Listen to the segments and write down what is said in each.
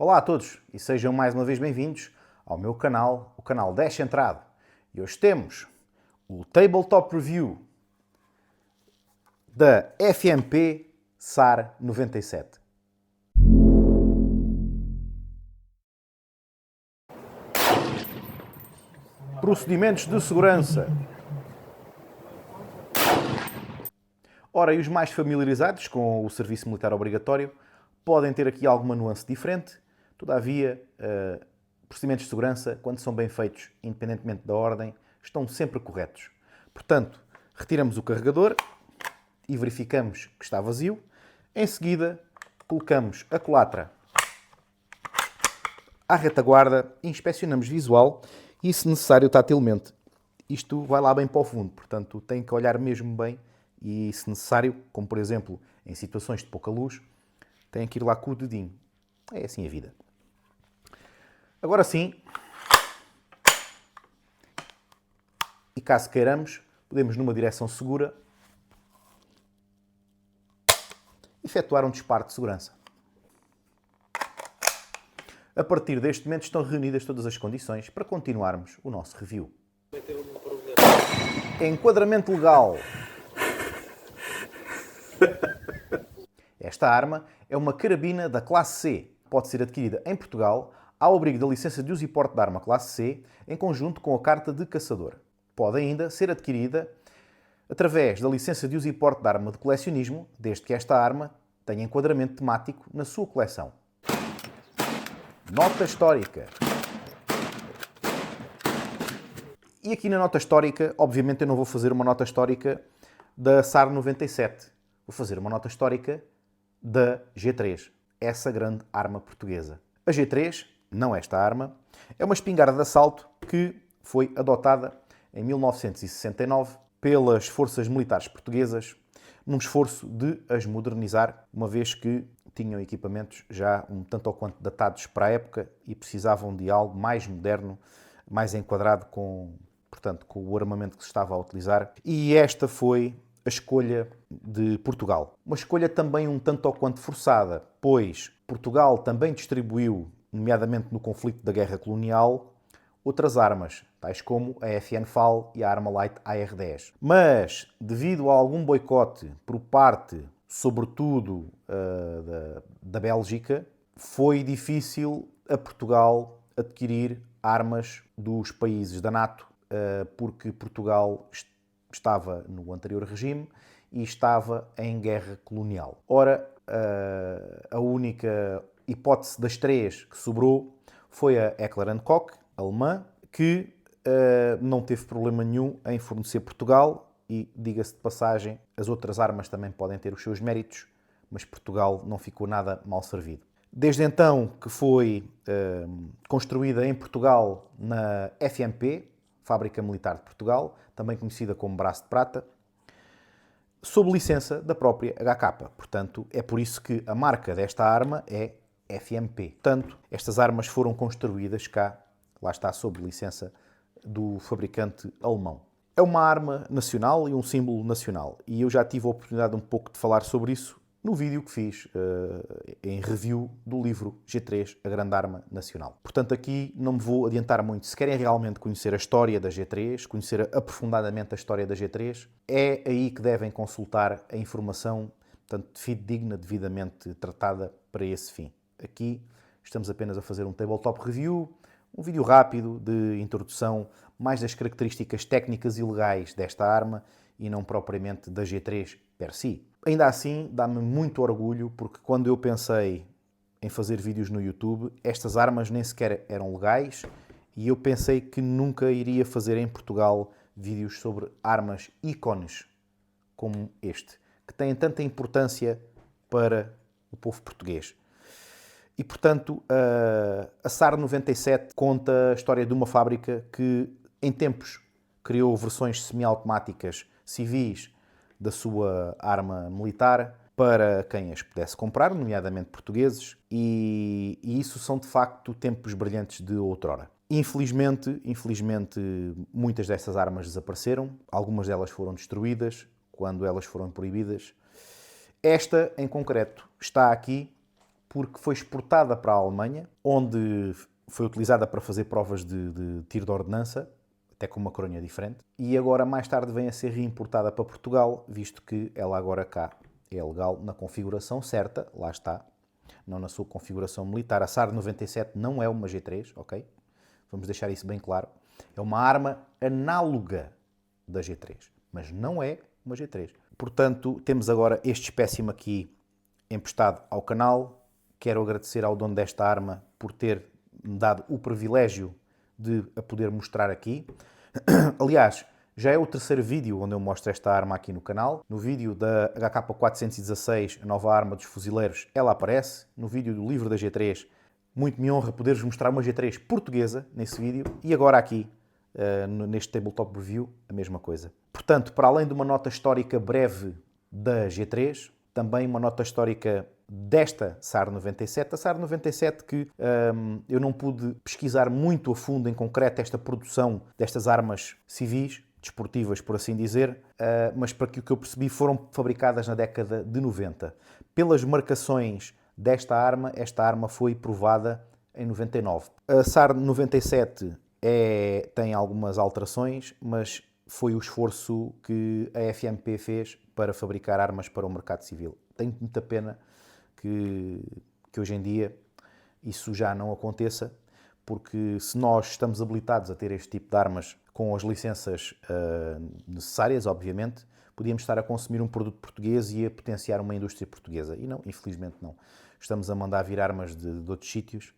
Olá a todos e sejam mais uma vez bem-vindos ao meu canal, o canal Descentrado. E hoje temos o Tabletop Review da FMP SAR 97. Procedimentos de segurança. Ora, e os mais familiarizados com o serviço militar obrigatório podem ter aqui alguma nuance diferente, todavia, procedimentos de segurança, quando são bem feitos, independentemente da ordem, estão sempre corretos. Portanto, retiramos o carregador e verificamos que está vazio. Em seguida, colocamos a culatra à retaguarda, inspecionamos visual e, se necessário, tatilmente. Isto vai lá bem para o fundo, portanto, tem que olhar mesmo bem e, se necessário, como por exemplo em situações de pouca luz, tem que ir lá com o dedinho. É assim a vida. Agora sim, e caso queiramos, podemos, numa direção segura, efetuar um disparo de segurança. A partir deste momento estão reunidas todas as condições para continuarmos o nosso review. Enquadramento legal. Esta arma é uma carabina da classe C. Pode ser adquirida em Portugal ao abrigo da licença de uso e porte de arma classe C, em conjunto com a carta de caçador. Pode ainda ser adquirida através da licença de uso e porte de arma de colecionismo, desde que esta arma tenha enquadramento temático na sua coleção. Nota histórica. E aqui na nota histórica, obviamente eu não vou fazer uma nota histórica da SAR 97. Vou fazer uma nota histórica da G3, essa grande arma portuguesa. A G3, não esta arma, é uma espingarda de assalto que foi adotada em 1969 pelas forças militares portuguesas num esforço de as modernizar, uma vez que tinham equipamentos já um tanto ou quanto datados para a época e precisavam de algo mais moderno, mais enquadrado com o armamento que se estava a utilizar. E esta foi a escolha de Portugal. Uma escolha também um tanto ou quanto forçada, pois Portugal também distribuiu, nomeadamente no conflito da Guerra Colonial, outras armas, tais como a FN FAL e a Armalite AR-10. Mas, devido a algum boicote por parte, sobretudo, da Bélgica, foi difícil a Portugal adquirir armas dos países da NATO, porque Portugal estava no anterior regime e estava em guerra colonial. Ora, a única hipótese das três que sobrou foi a Heckler & Koch, alemã, que não teve problema nenhum em fornecer Portugal e, diga-se de passagem, as outras armas também podem ter os seus méritos, mas Portugal não ficou nada mal servido. Desde então que foi construída em Portugal na FMP, Fábrica Militar de Portugal, também conhecida como Braço de Prata, sob licença da própria HK. Portanto, é por isso que a marca desta arma é FMP. Portanto, estas armas foram construídas cá, lá está, sob licença do fabricante alemão. É uma arma nacional e um símbolo nacional. E eu já tive a oportunidade um pouco de falar sobre isso no vídeo que fiz em review do livro G3, a Grande Arma Nacional. Portanto, aqui não me vou adiantar muito. Se querem realmente conhecer a história da G3, conhecer aprofundadamente a história da G3, é aí que devem consultar a informação, portanto, fidedigna, devidamente tratada para esse fim. Aqui estamos apenas a fazer um tabletop review, um vídeo rápido de introdução, mais das características técnicas e legais desta arma e não propriamente da G3 per si. Ainda assim, dá-me muito orgulho porque quando eu pensei em fazer vídeos no YouTube, estas armas nem sequer eram legais e eu pensei que nunca iria fazer em Portugal vídeos sobre armas ícones como este, que têm tanta importância para o povo português. E, portanto, a SAR 97 conta a história de uma fábrica que, em tempos, criou versões semiautomáticas civis da sua arma militar para quem as pudesse comprar, nomeadamente portugueses, e isso são, de facto, tempos brilhantes de outrora. Infelizmente, muitas dessas armas desapareceram, algumas delas foram destruídas quando elas foram proibidas. Esta, em concreto, está aqui porque foi exportada para a Alemanha, onde foi utilizada para fazer provas de tiro de ordenança, até com uma coronha diferente, e agora mais tarde vem a ser reimportada para Portugal, visto que ela agora cá é legal na configuração certa, lá está, não na sua configuração militar. A SAR 97 não é uma G3, ok? Vamos deixar isso bem claro. É uma arma análoga da G3, mas não é uma G3. Portanto, temos agora este espécime aqui emprestado ao canal. Quero agradecer ao dono desta arma por ter me dado o privilégio de a poder mostrar aqui. Aliás, já é o terceiro vídeo onde eu mostro esta arma aqui no canal. No vídeo da HK416, a nova arma dos fuzileiros, ela aparece. No vídeo do livro da G3, muito me honra poder-vos mostrar uma G3 portuguesa nesse vídeo. E agora aqui, neste Tabletop Review, a mesma coisa. Portanto, para além de uma nota histórica breve da G3, também uma nota histórica desta SAR 97. A SAR 97 que eu não pude pesquisar muito a fundo, em concreto, esta produção destas armas civis, desportivas, por assim dizer, mas para que o que eu percebi foram fabricadas na década de 90. Pelas marcações desta arma, esta arma foi provada em 99. A SAR 97 tem algumas alterações, mas foi o esforço que a FMP fez para fabricar armas para o mercado civil. Tenho muita pena que hoje em dia isso já não aconteça, porque se nós estamos habilitados a ter este tipo de armas com as licenças necessárias, obviamente, podíamos estar a consumir um produto português e a potenciar uma indústria portuguesa. E não, infelizmente não. Estamos a mandar vir armas de outros sítios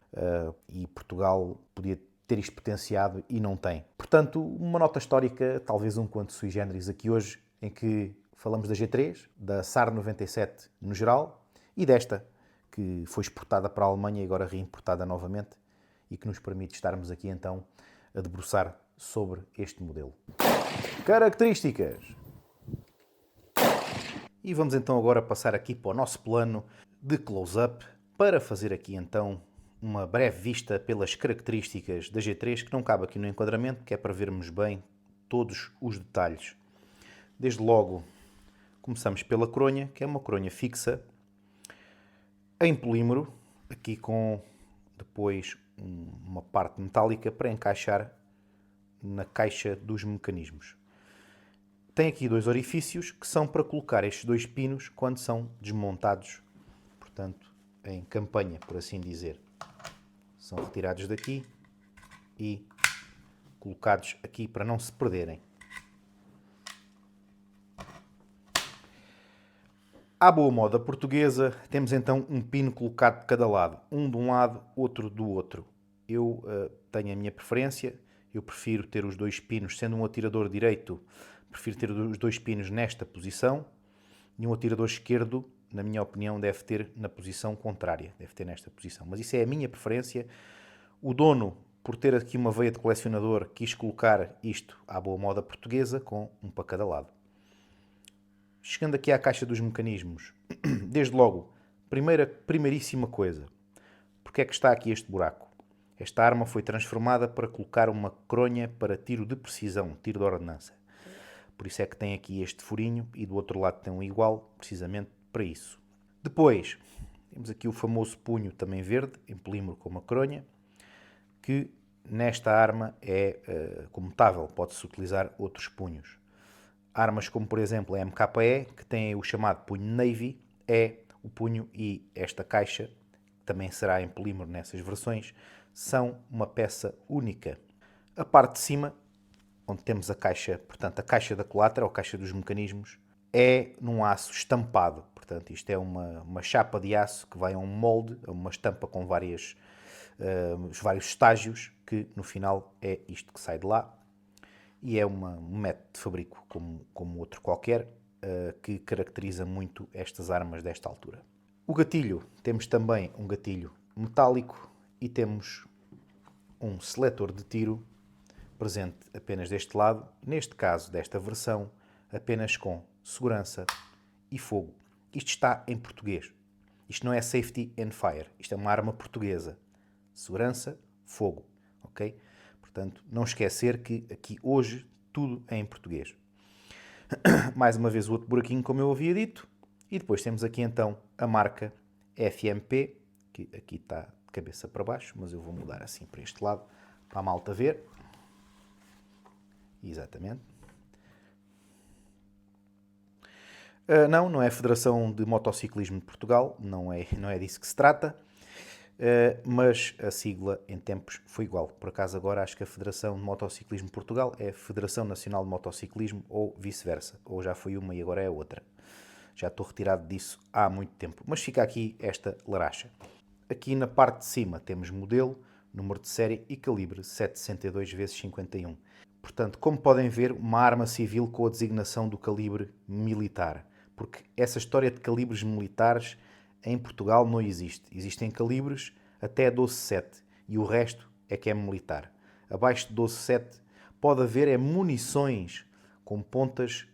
e Portugal podia ter isto potenciado e não tem. Portanto, uma nota histórica, talvez um quanto sui generis aqui hoje, em que falamos da G3, da SAR 97 no geral e desta, que foi exportada para a Alemanha e agora reimportada novamente e que nos permite estarmos aqui então a debruçar sobre este modelo. Características! E vamos então agora passar aqui para o nosso plano de close-up para fazer aqui então uma breve vista pelas características da G3, que não cabe aqui no enquadramento, que é para vermos bem todos os detalhes. Desde logo, começamos pela coronha, que é uma coronha fixa, em polímero, aqui com depois uma parte metálica para encaixar na caixa dos mecanismos. Tem aqui dois orifícios que são para colocar estes dois pinos quando são desmontados, portanto, em campanha, por assim dizer. São retirados daqui e colocados aqui para não se perderem. À boa moda portuguesa, temos então um pino colocado de cada lado. Um de um lado, outro do outro. Eu tenho a minha preferência. Eu prefiro ter os dois pinos, sendo um atirador direito, prefiro ter os dois pinos nesta posição. E um atirador esquerdo, na minha opinião, deve ter na posição contrária. Deve ter nesta posição. Mas isso é a minha preferência. O dono, por ter aqui uma veia de colecionador, quis colocar isto à boa moda portuguesa, com um para cada lado. Chegando aqui à caixa dos mecanismos, desde logo, primeiríssima coisa, porque é que está aqui este buraco? Esta arma foi transformada para colocar uma coronha para tiro de precisão, tiro de ordenança. Por isso é que tem aqui este furinho e do outro lado tem um igual, precisamente para isso. Depois, temos aqui o famoso punho também verde, em polímero com uma coronha, que nesta arma é comutável, pode-se utilizar outros punhos. Armas como, por exemplo, a MKE, que tem o chamado punho Navy, é o punho e esta caixa, que também será em polímero nessas versões, são uma peça única. A parte de cima, onde temos a caixa, portanto, a caixa da culatra, ou caixa dos mecanismos, é num aço estampado. Portanto, isto é uma chapa de aço que vai a um molde, a uma estampa com vários estágios, que no final é isto que sai de lá. E é um método de fabrico como outro qualquer, que caracteriza muito estas armas desta altura. O gatilho, temos também um gatilho metálico e temos um seletor de tiro presente apenas deste lado, neste caso desta versão, apenas com segurança e fogo. Isto está em português. Isto não é safety and fire, isto é uma arma portuguesa. Segurança, fogo, ok? Portanto, não esquecer que aqui hoje tudo é em português. Mais uma vez o outro buraquinho, como eu havia dito. E depois temos aqui então a marca FMP, que aqui está de cabeça para baixo, mas eu vou mudar assim para este lado, para a malta ver. Exatamente. Não é a Federação de Motociclismo de Portugal, não é disso que se trata, mas a sigla em tempos foi igual. Por acaso agora acho que a Federação de Motociclismo de Portugal é a Federação Nacional de Motociclismo ou vice-versa, ou já foi uma e agora é outra. Já estou retirado disso há muito tempo, mas fica aqui esta laracha. Aqui na parte de cima temos modelo, número de série e calibre 762x51. Portanto, como podem ver, uma arma civil com a designação do calibre militar. Porque essa história de calibres militares em Portugal não existe. Existem calibres até 12.7 e o resto é que é militar. Abaixo de 12.7 pode haver munições com pontas,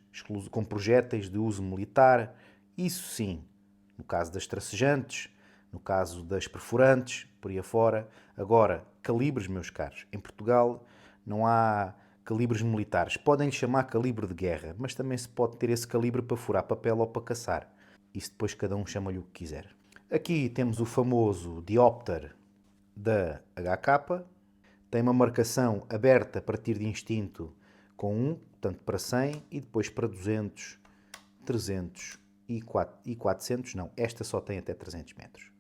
com projéteis de uso militar. Isso sim, no caso das tracejantes, no caso das perfurantes, por aí afora. Agora, calibres, meus caros, em Portugal não há calibres militares. Podem chamar calibre de guerra, mas também se pode ter esse calibre para furar papel ou para caçar. Isso depois cada um chama-lhe o que quiser. Aqui temos o famoso diópter da HK. Tem uma marcação aberta a partir de instinto com 1, portanto para 100, e depois para 200, 300 e 400. Não, esta só tem até 300 metros.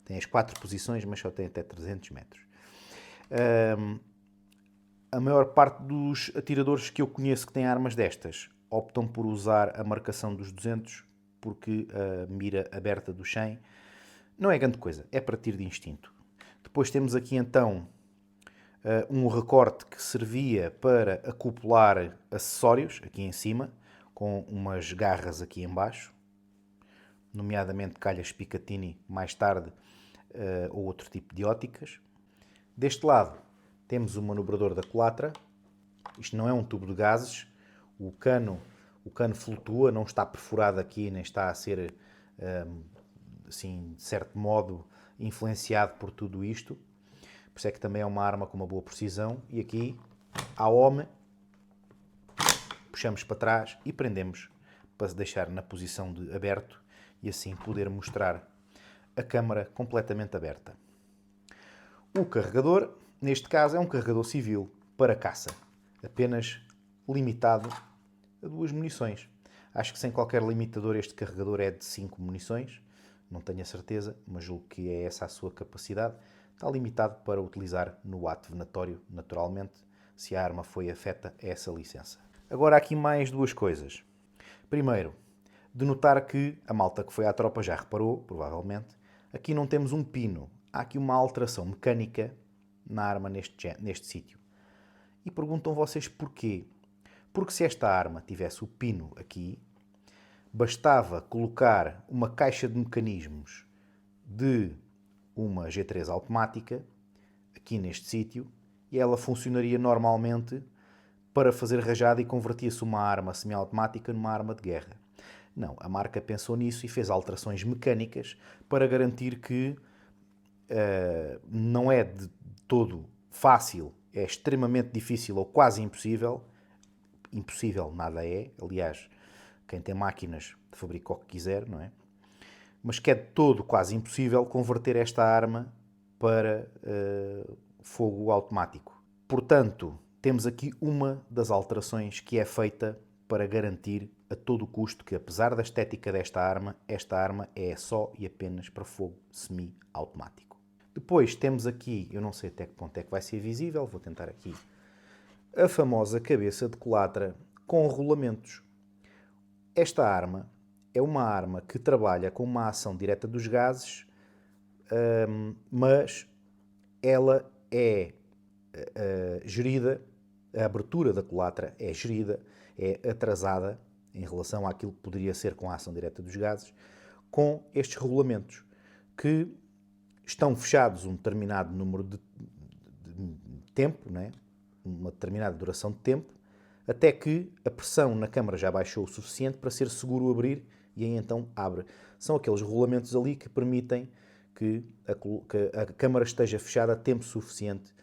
Tem as 4 posições, mas só tem até 300 metros. A maior parte dos atiradores que eu conheço que têm armas destas optam por usar a marcação dos 200 porque a mira aberta do 100 não é grande coisa, é para tiro de instinto. Depois temos aqui então um recorte que servia para acoplar acessórios aqui em cima, com umas garras aqui em baixo, nomeadamente calhas Picatinny mais tarde, ou outro tipo de óticas. Deste lado temos o manobrador da culatra. Isto não é um tubo de gases. O cano flutua, não está perfurado aqui, nem está a ser, assim, de certo modo, influenciado por tudo isto. Por isso é que também é uma arma com uma boa precisão. E aqui, ao homem, puxamos para trás e prendemos para se deixar na posição de aberto e assim poder mostrar a câmara completamente aberta. O carregador, neste caso, é um carregador civil para caça, apenas limitado a 2 munições. Acho que sem qualquer limitador este carregador é de 5 munições, não tenho a certeza, mas julgo que é essa a sua capacidade. Está limitado para utilizar no ato venatório, naturalmente, se a arma foi afeta a essa licença. Agora há aqui mais 2 coisas. Primeiro, de notar que a malta que foi à tropa já reparou, provavelmente, aqui não temos um pino. Há aqui uma alteração mecânica na arma neste sítio. E perguntam vocês porquê? Porque se esta arma tivesse o pino aqui, bastava colocar uma caixa de mecanismos de uma G3 automática aqui neste sítio e ela funcionaria normalmente para fazer rajada e convertia-se uma arma semiautomática numa arma de guerra. Não, a marca pensou nisso e fez alterações mecânicas para garantir que não é de todo fácil, é extremamente difícil ou quase impossível. Impossível nada é, aliás, quem tem máquinas fabrica o que quiser, não é? Mas que é de todo quase impossível converter esta arma para fogo automático. Portanto, temos aqui uma das alterações que é feita para garantir a todo custo que, apesar da estética desta arma, esta arma é só e apenas para fogo semi-automático. Depois temos aqui, eu não sei até que ponto é que vai ser visível, vou tentar aqui, a famosa cabeça de culatra com rolamentos. Esta arma é uma arma que trabalha com uma ação direta dos gases, mas ela é gerida, a abertura da culatra é gerida, é atrasada em relação àquilo que poderia ser com a ação direta dos gases, com estes rolamentos que estão fechados um determinado número de tempo, não é? Uma determinada duração de tempo, até que a pressão na câmara já baixou o suficiente para ser seguro abrir e aí então abre. São aqueles rolamentos ali que permitem que a câmara esteja fechada tempo suficiente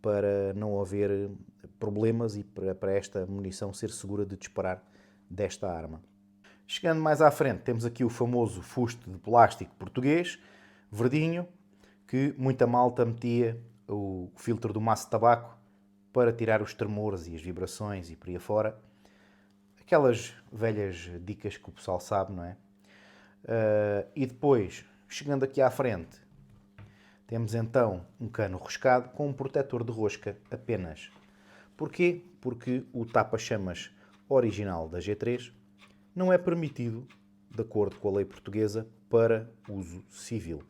para não haver problemas e para esta munição ser segura de disparar desta arma. Chegando mais à frente, temos aqui o famoso fuste de plástico português, verdinho, que muita malta metia o filtro do maço de tabaco para tirar os tremores e as vibrações e por aí afora. Aquelas velhas dicas que o pessoal sabe, não é? E depois, chegando aqui à frente, temos então um cano roscado com um protetor de rosca apenas. Porquê? Porque o tapa-chamas original da G3 não é permitido, de acordo com a lei portuguesa, para uso civil.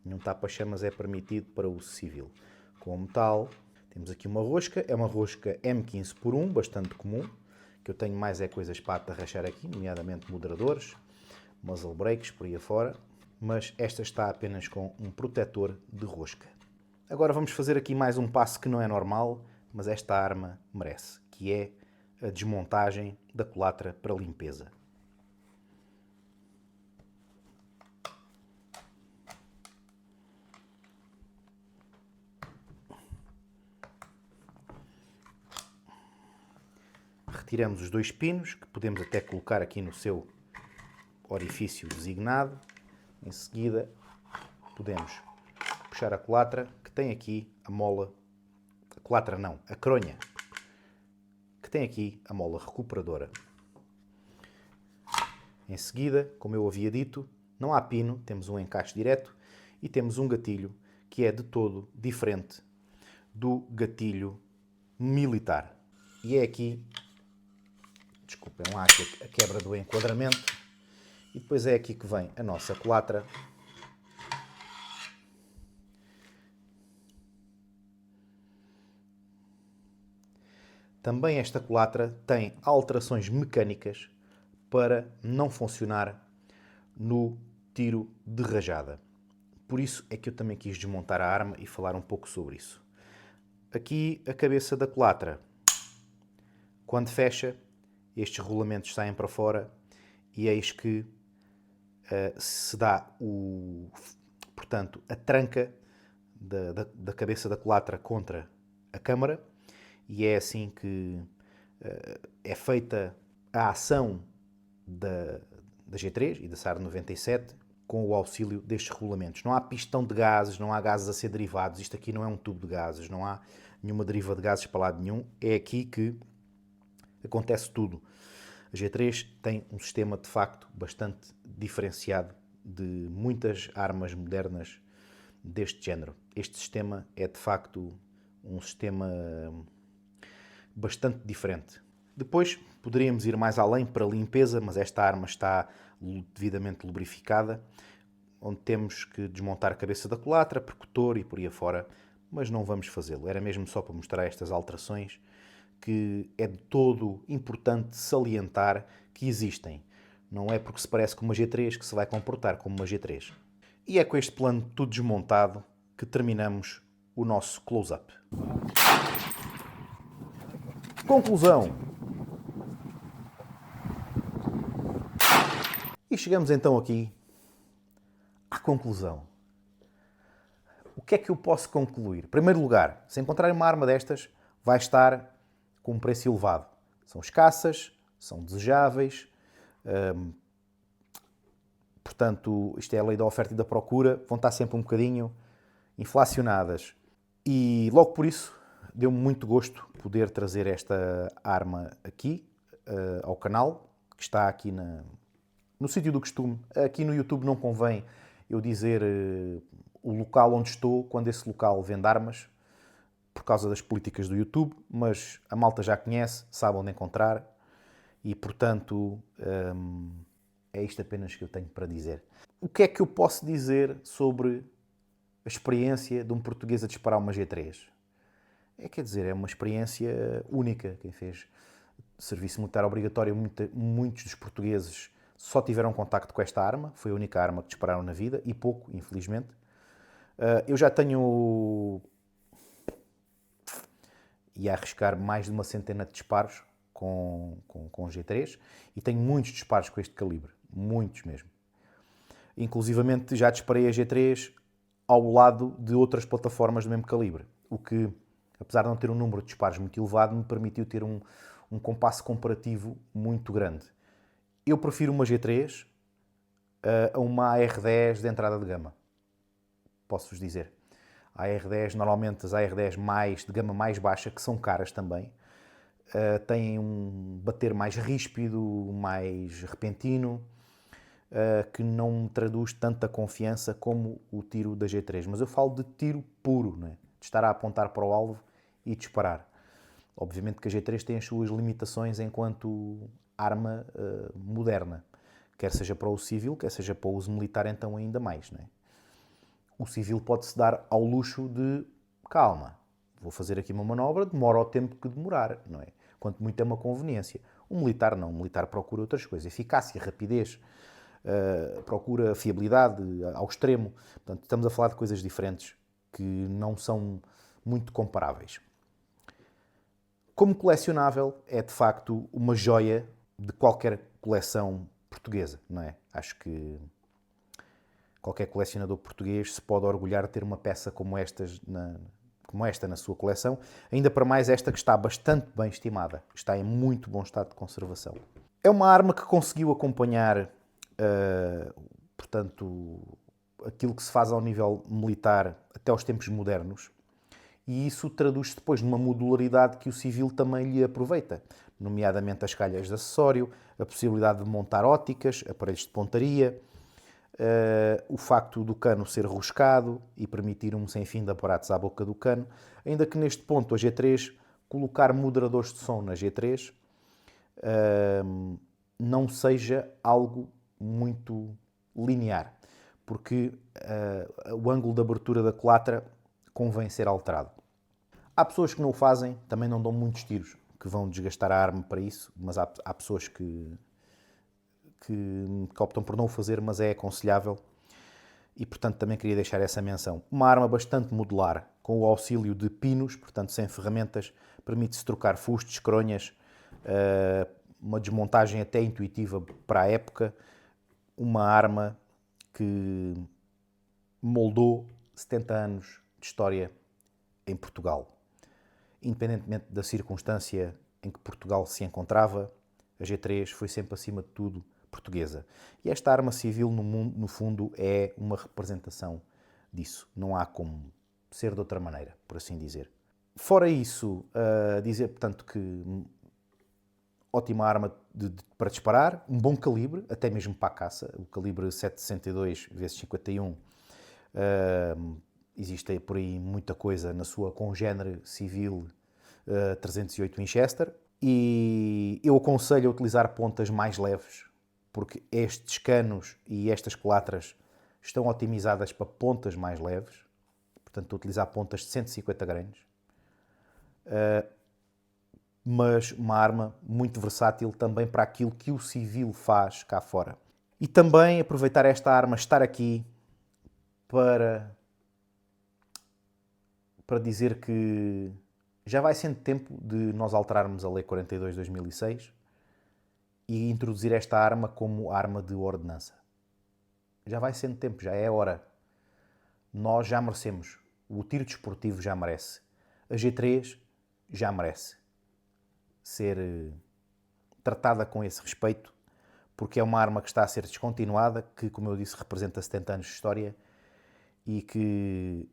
Nenhum tapa-chamas é permitido para uso civil. Como tal, temos aqui uma rosca, é uma rosca M15x1, bastante comum, que eu tenho mais é coisas para atarrachar aqui, nomeadamente moderadores, muzzle brakes, por aí afora, mas esta está apenas com um protetor de rosca. Agora vamos fazer aqui mais um passo que não é normal, mas esta arma merece, que é a desmontagem da culatra para limpeza. Retiramos os dois pinos, que podemos até colocar aqui no seu orifício designado. Em seguida, podemos puxar a culatra, que tem aqui a mola... A culatra não, a cronha, que tem aqui a mola recuperadora. Em seguida, como eu havia dito, não há pino, temos um encaixe direto e temos um gatilho que é de todo diferente do gatilho militar. E é aqui, desculpem lá aqui a quebra do enquadramento, e depois é aqui que vem a nossa culatra. Também esta culatra tem alterações mecânicas para não funcionar no tiro de rajada. Por isso é que eu também quis desmontar a arma e falar um pouco sobre isso. Aqui a cabeça da culatra, quando fecha, estes rolamentos saem para fora e eis que se dá portanto, a tranca da cabeça da culatra contra a câmara, e é assim que é feita a ação da G3 e da SAR 97 com o auxílio destes rolamentos. Não há pistão de gases, não há gases a ser derivados, isto aqui não é um tubo de gases, não há nenhuma deriva de gases para lado nenhum, é aqui que acontece tudo. A G3 tem um sistema de facto bastante diferenciado de muitas armas modernas deste género. Este sistema é de facto um sistema bastante diferente. Depois poderíamos ir mais além para a limpeza, mas esta arma está devidamente lubrificada, onde temos que desmontar a cabeça da culatra, percutor e por aí afora, mas não vamos fazê-lo. Era mesmo só para mostrar estas alterações que é de todo importante salientar que existem. Não é porque se parece com uma G3 que se vai comportar como uma G3. E é com este plano tudo desmontado que terminamos o nosso close-up. Conclusão. E chegamos então aqui à conclusão. O que é que eu posso concluir? Em primeiro lugar, se encontrarem uma arma destas, vai estar com um preço elevado. São escassas, são desejáveis, portanto, isto é a lei da oferta e da procura, vão estar sempre um bocadinho inflacionadas. E logo por isso, deu-me muito gosto poder trazer esta arma aqui ao canal, que está aqui no sítio do costume. Aqui no YouTube não convém eu dizer o local onde estou, quando esse local vende armas, por causa das políticas do YouTube, mas a malta já conhece, sabe onde encontrar e, portanto, é isto apenas que eu tenho para dizer. O que é que eu posso dizer sobre a experiência de um português a disparar uma G3? Quer dizer, é uma experiência única. Quem fez serviço militar obrigatório, muitos dos portugueses só tiveram contacto com esta arma, foi a única arma que dispararam na vida, e pouco, infelizmente. Eu já tenho... e a arriscar mais de uma centena de disparos com G3 e tenho muitos disparos com este calibre, muitos mesmo. Inclusivamente já disparei a G3 ao lado de outras plataformas do mesmo calibre, o que, apesar de não ter um número de disparos muito elevado, me permitiu ter um compasso comparativo muito grande. Eu prefiro uma G3 a uma AR-10 de entrada de gama. posso-vos dizer. A AR-10, normalmente as AR-10 de gama mais baixa, que são caras também, têm um bater mais ríspido, mais repentino, que não me traduz tanta confiança como o tiro da G3. Mas eu falo de tiro puro, não é? De estar a apontar para o alvo e disparar. Obviamente que a G3 tem as suas limitações enquanto arma moderna, quer seja para o civil, quer seja para o uso militar, então ainda mais, não é? O civil pode-se dar ao luxo de calma, vou fazer aqui uma manobra, demora o tempo que demorar, não é? Quanto muito é uma conveniência. O militar não, o militar procura outras coisas, eficácia, rapidez, procura fiabilidade ao extremo. Portanto, estamos a falar de coisas diferentes que não são muito comparáveis. Como colecionável, é de facto uma joia de qualquer coleção portuguesa, não é? Acho que qualquer colecionador português se pode orgulhar de ter uma peça como esta na sua coleção, ainda para mais esta que está bastante bem estimada, está em muito bom estado de conservação. É uma arma que conseguiu acompanhar, portanto, aquilo que se faz ao nível militar até aos tempos modernos, e isso traduz-se depois numa modularidade que o civil também lhe aproveita, nomeadamente as calhas de acessório, a possibilidade de montar óticas, aparelhos de pontaria, o facto do cano ser roscado e permitir um sem fim de aparatos à boca do cano, ainda que neste ponto a G3, colocar moderadores de som na G3 não seja algo muito linear, porque o ângulo de abertura da culatra convém ser alterado. Há pessoas que não o fazem, também não dão muitos tiros, que vão desgastar a arma para isso, mas há pessoas que optam por não o fazer, mas é aconselhável. E, portanto, também queria deixar essa menção. Uma arma bastante modular, com o auxílio de pinos, portanto, sem ferramentas, permite-se trocar fustes, cronhas, uma desmontagem até intuitiva para a época. Uma arma que moldou 70 anos de história em Portugal. Independentemente da circunstância em que Portugal se encontrava, a G3 foi sempre, acima de tudo, portuguesa. E esta arma civil, no fundo, é uma representação disso. Não há como ser de outra maneira, por assim dizer. Fora isso, dizer, portanto, que ótima arma para disparar, um bom calibre, até mesmo para a caça. O calibre 7,62x51, existe por aí muita coisa na sua congénere civil 308 Winchester. E eu aconselho a utilizar pontas mais leves, porque estes canos e estas culatras estão otimizadas para pontas mais leves. Portanto, utilizar pontas de 150 grains. Mas uma arma muito versátil também para aquilo que o civil faz cá fora. E também aproveitar esta arma, estar aqui para dizer que já vai sendo tempo de nós alterarmos a Lei 42 de 2006 e introduzir esta arma como arma de ordenança. Já vai sendo tempo, já é hora. Nós já merecemos. O tiro desportivo já merece. A G3 já merece ser tratada com esse respeito, porque é uma arma que está a ser descontinuada, que, como eu disse, representa 70 anos de história e que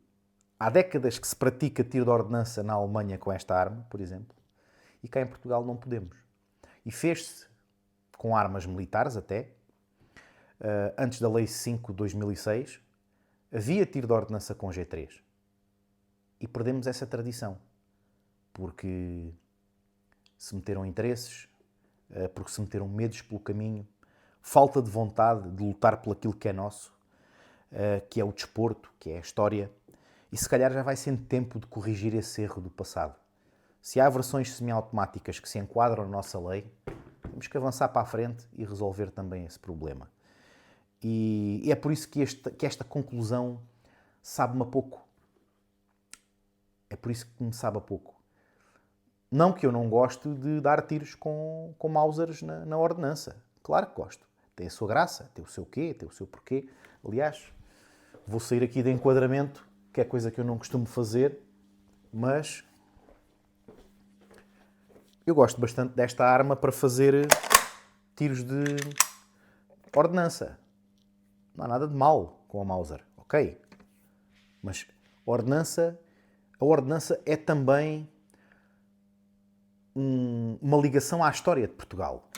há décadas que se pratica tiro de ordenança na Alemanha com esta arma, por exemplo, e cá em Portugal não podemos. E fez-se com armas militares até. Antes da Lei 5 de 2006, havia tiro de ordenança com G3. E perdemos essa tradição, porque se meteram interesses, porque se meteram medos pelo caminho, falta de vontade de lutar por aquilo que é nosso, que é o desporto, que é a história, e se calhar já vai sendo tempo de corrigir esse erro do passado. Se há versões semiautomáticas que se enquadram na nossa lei, temos que avançar para a frente e resolver também esse problema. E é por isso que esta conclusão sabe-me a pouco. É por isso que me sabe a pouco. Não que eu não goste de dar tiros com Mausers na ordenança. Claro que gosto. Tem a sua graça, tem o seu quê, tem o seu porquê. Aliás, vou sair aqui de enquadramento, que é coisa que eu não costumo fazer, mas eu gosto bastante desta arma para fazer tiros de ordenança. Não há nada de mal com a Mauser, ok? Mas a ordenança é também uma ligação à história de Portugal.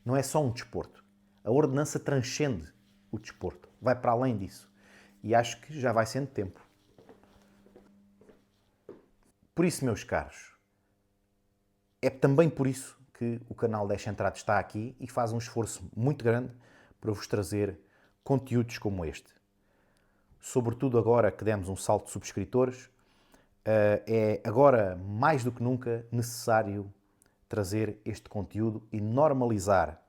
Não é só um desporto. A ordenança transcende o desporto, vai para além disso. E acho que já vai sendo tempo. Por isso, meus caros, é também por isso que o canal Deixa Entrada está aqui e faz um esforço muito grande para vos trazer conteúdos como este. Sobretudo agora que demos um salto de subscritores, é agora mais do que nunca necessário trazer este conteúdo e normalizar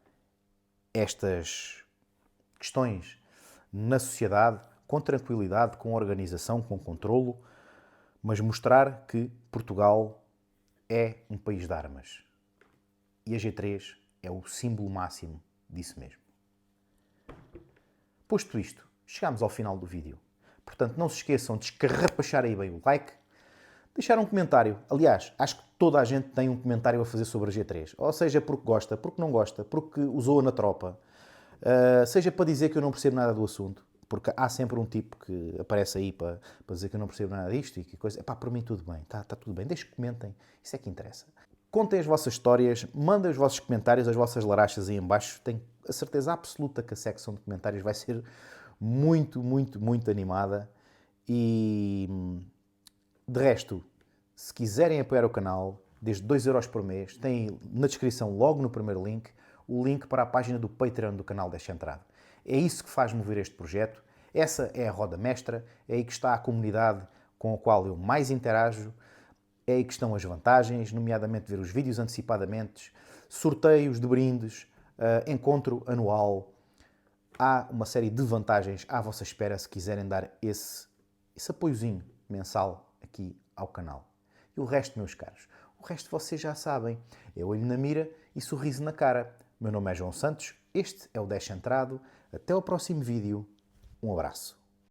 estas questões na sociedade com tranquilidade, com organização, com controlo, mas mostrar que Portugal é um país de armas. E a G3 é o símbolo máximo disso mesmo. Posto isto, chegamos ao final do vídeo. Portanto, não se esqueçam de escarrapachar aí bem o like, deixar um comentário. Aliás, acho que toda a gente tem um comentário a fazer sobre a G3. Ou seja, porque gosta, porque não gosta, porque usou-a na tropa. Seja para dizer que eu não percebo nada do assunto. Porque há sempre um tipo que aparece aí para dizer que eu não percebo nada disto e que coisa. Epá, por mim tudo bem, está tudo bem. Deixem que comentem, isso é que interessa. Contem as vossas histórias, mandem os vossos comentários, as vossas larachas aí em baixo. Tenho a certeza absoluta que a secção de comentários vai ser muito, muito, muito animada. E de resto, se quiserem apoiar o canal, desde 2€ por mês, têm na descrição, logo no primeiro link, o link para a página do Patreon do canal Deixa Entrada. É isso que faz mover este projeto, essa é a roda mestra, é aí que está a comunidade com a qual eu mais interajo, é aí que estão as vantagens, nomeadamente ver os vídeos antecipadamente, sorteios de brindes, encontro anual. Há uma série de vantagens à vossa espera se quiserem dar esse apoiozinho mensal aqui ao canal. E o resto, meus caros, o resto vocês já sabem. É olho na mira e sorriso na cara. Meu nome é João Santos, este é o Deixa Entrado. Até ao próximo vídeo. Um abraço.